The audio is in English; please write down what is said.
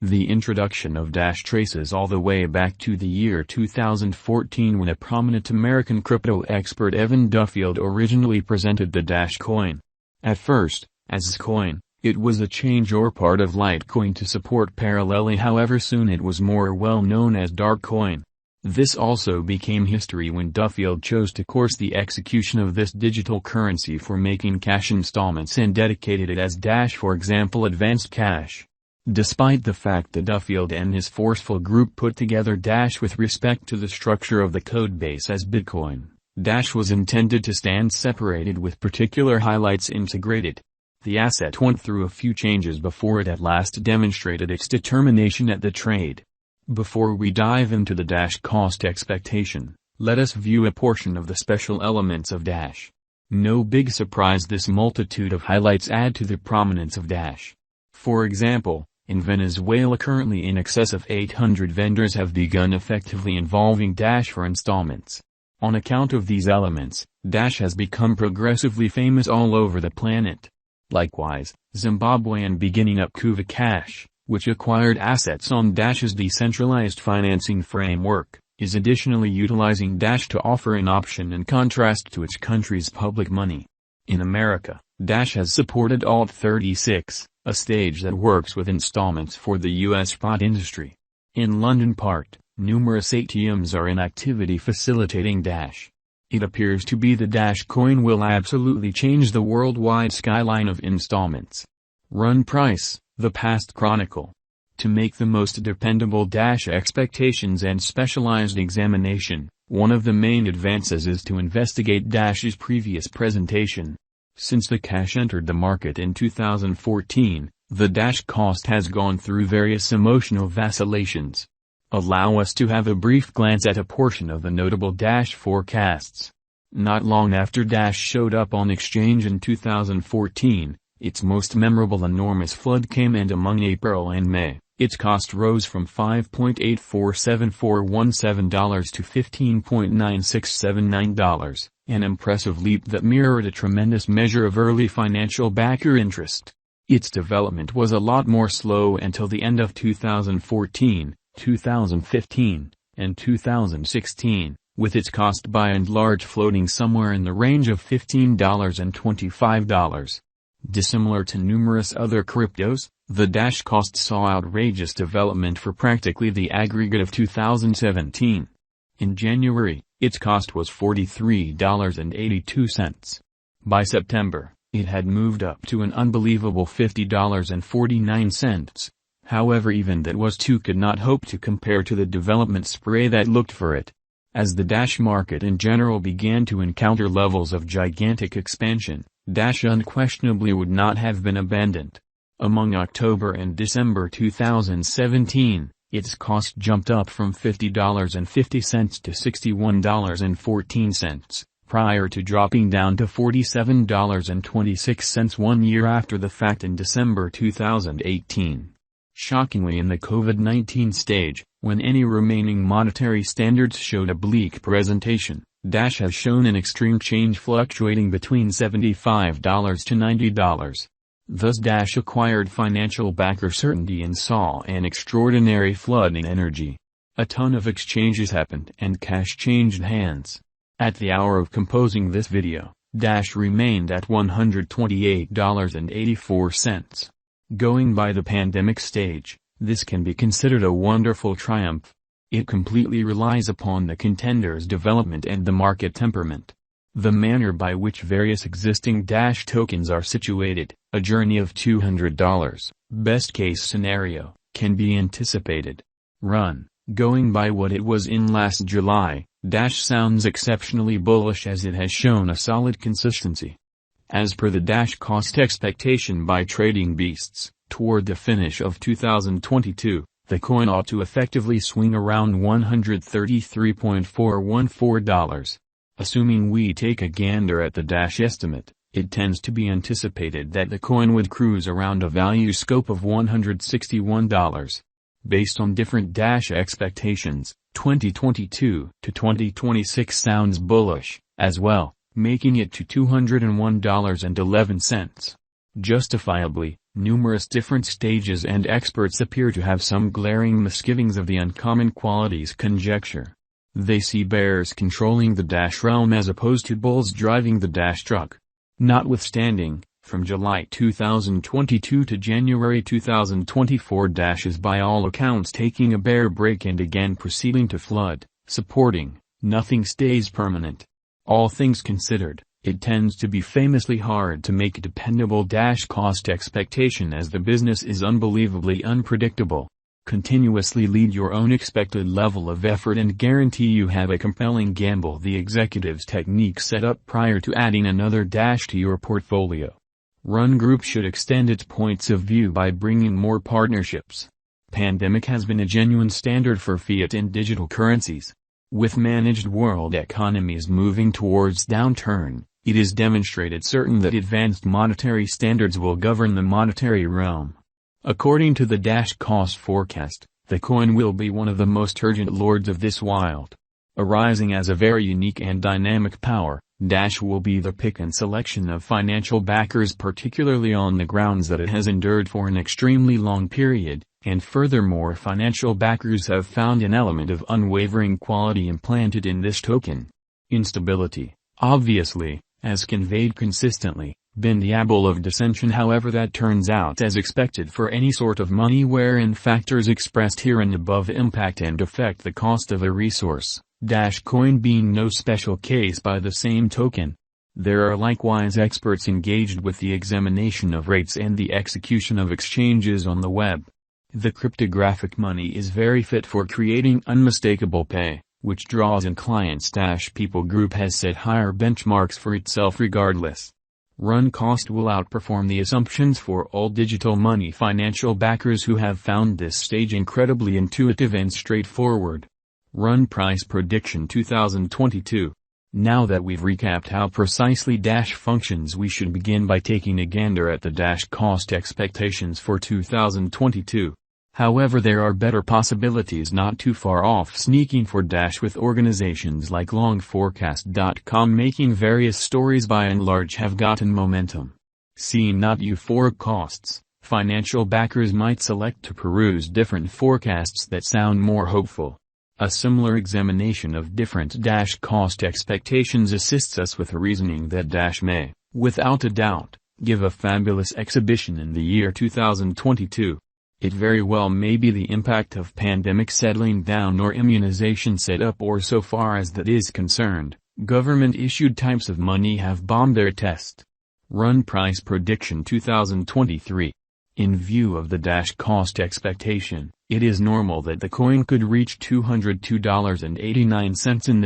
The introduction of Dash traces all the way back to the year 2014 when a prominent American crypto expert Evan Duffield originally presented the Dash coin. At first, as coin, it was a change or part of Litecoin to support parallelly, however soon it was more well known as dark coin. This also became history when Duffield chose to course the execution of this digital currency for making cash installments and dedicated it as Dash, for example advanced cash. Despite the fact that Duffield and his forceful group put together Dash with respect to the structure of the codebase as Bitcoin, Dash was intended to stand separated with particular highlights integrated. The asset went through a few changes before it at last demonstrated its determination at the trade. Before we dive into the Dash cost expectation, let us view a portion of the special elements of Dash. No big surprise, this multitude of highlights add to the prominence of Dash. For example, in Venezuela currently in excess of 800 vendors have begun effectively involving Dash for installments. On account of these elements, Dash has become progressively famous all over the planet. Likewise, Zimbabwean beginning up Kuva Cash, which acquired assets on Dash's decentralized financing framework, is additionally utilizing Dash to offer an option in contrast to its country's public money. In America, Dash has supported Alt36, a stage that works with installments for the U.S. spot industry. In London part, numerous ATMs are in activity facilitating Dash. It appears to be the Dash coin will absolutely change the worldwide skyline of installments. Run price, the past chronicle. To make the most dependable Dash expectations and specialized examination, one of the main advances is to investigate Dash's previous presentation. Since the cash entered the market in 2014, the Dash cost has gone through various emotional vacillations. Allow us to have a brief glance at a portion of the notable Dash forecasts. Not long after Dash showed up on exchange in 2014, its most memorable enormous flood came, and among April and May, its cost rose from $5.847417 to $15.9679, an impressive leap that mirrored a tremendous measure of early financial backer interest. Its development was a lot more slow until the end of 2014, 2015, and 2016, with its cost by and large floating somewhere in the range of $15 and $25. Dissimilar to numerous other cryptos, the Dash cost saw outrageous development for practically the aggregate of 2017. In January, its cost was $43.82. By September, it had moved up to an unbelievable $50.49. However, even that could not hope to compare to the development spree that looked for it. As the Dash market in general began to encounter levels of gigantic expansion, Dash unquestionably would not have been abandoned. Among October and December 2017, its cost jumped up from $50.50 to $61.14, prior to dropping down to $47.26 1 year after the fact in December 2018. Shockingly, in the COVID-19 stage, when any remaining monetary standards showed a bleak presentation, Dash has shown an extreme change, fluctuating between $75 to $90. Thus Dash acquired financial backer certainty and saw an extraordinary flood in energy. A ton of exchanges happened and cash changed hands. At the hour of composing this video, Dash remained at $128.84. Going by the pandemic stage, this can be considered a wonderful triumph. It completely relies upon the contender's development and the market temperament. The manner by which various existing Dash tokens are situated, a journey of $200, best case scenario, can be anticipated. Run, going by what it was in last July, Dash sounds exceptionally bullish as it has shown a solid consistency. As per the Dash cost expectation by Trading Beasts, toward the finish of 2022, the coin ought to effectively swing around $133.414. Assuming we take a gander at the Dash estimate, it tends to be anticipated that the coin would cruise around a value scope of $161. Based on different Dash expectations, 2022 to 2026 sounds bullish, as well, making it to $201.11. Justifiably, numerous different stages and experts appear to have some glaring misgivings of the uncommon qualities conjecture. They see bears controlling the Dash realm as opposed to bulls driving the Dash truck. Notwithstanding, from July 2022 to January 2024 Dash is by all accounts taking a bear break and again proceeding to flood, supporting, nothing stays permanent. All things considered, it tends to be famously hard to make a dependable Dash cost expectation as the business is unbelievably unpredictable. Continuously lead your own expected level of effort and guarantee you have a compelling gamble. The executive's technique set up prior to adding another Dash to your portfolio. Run Group should extend its points of view by bringing more partnerships. Pandemic has been a genuine standard for fiat and digital currencies. With managed world economies moving towards downturn, it is demonstrated certain that advanced monetary standards will govern the monetary realm. According to the Dash cost forecast, the coin will be one of the most urgent lords of this wild. Arising as a very unique and dynamic power, Dash will be the pick and selection of financial backers, particularly on the grounds that it has endured for an extremely long period, and furthermore financial backers have found an element of unwavering quality implanted in this token. Instability, obviously, as conveyed consistently, been the apple of dissension. However, that turns out as expected for any sort of money wherein factors expressed here and above impact and affect the cost of a resource, Dash coin being no special case by the same token. There are likewise experts engaged with the examination of rates and the execution of exchanges on the web. The cryptographic money is very fit for creating unmistakable pay, which draws in clients. Dash People Group has set higher benchmarks for itself regardless. Run cost will outperform the assumptions for all digital money financial backers who have found this stage incredibly intuitive and straightforward. Run price prediction 2022. Now that we've recapped how precisely Dash functions, we should begin by taking a gander at the Dash cost expectations for 2022. However, there are better possibilities not too far off sneaking for Dash, with organizations like longforecast.com making various stories by and large have gotten momentum. Seeing not euphoric costs, financial backers might select to peruse different forecasts that sound more hopeful. A similar examination of different Dash cost expectations assists us with reasoning that Dash may, without a doubt, give a fabulous exhibition in the year 2022. It very well may be the impact of pandemic settling down or immunization set up, or so far as that is concerned, government-issued types of money have bombed their test. Run price prediction 2023. In view of the Dash cost expectation, it is normal that the coin could reach $202.89 in the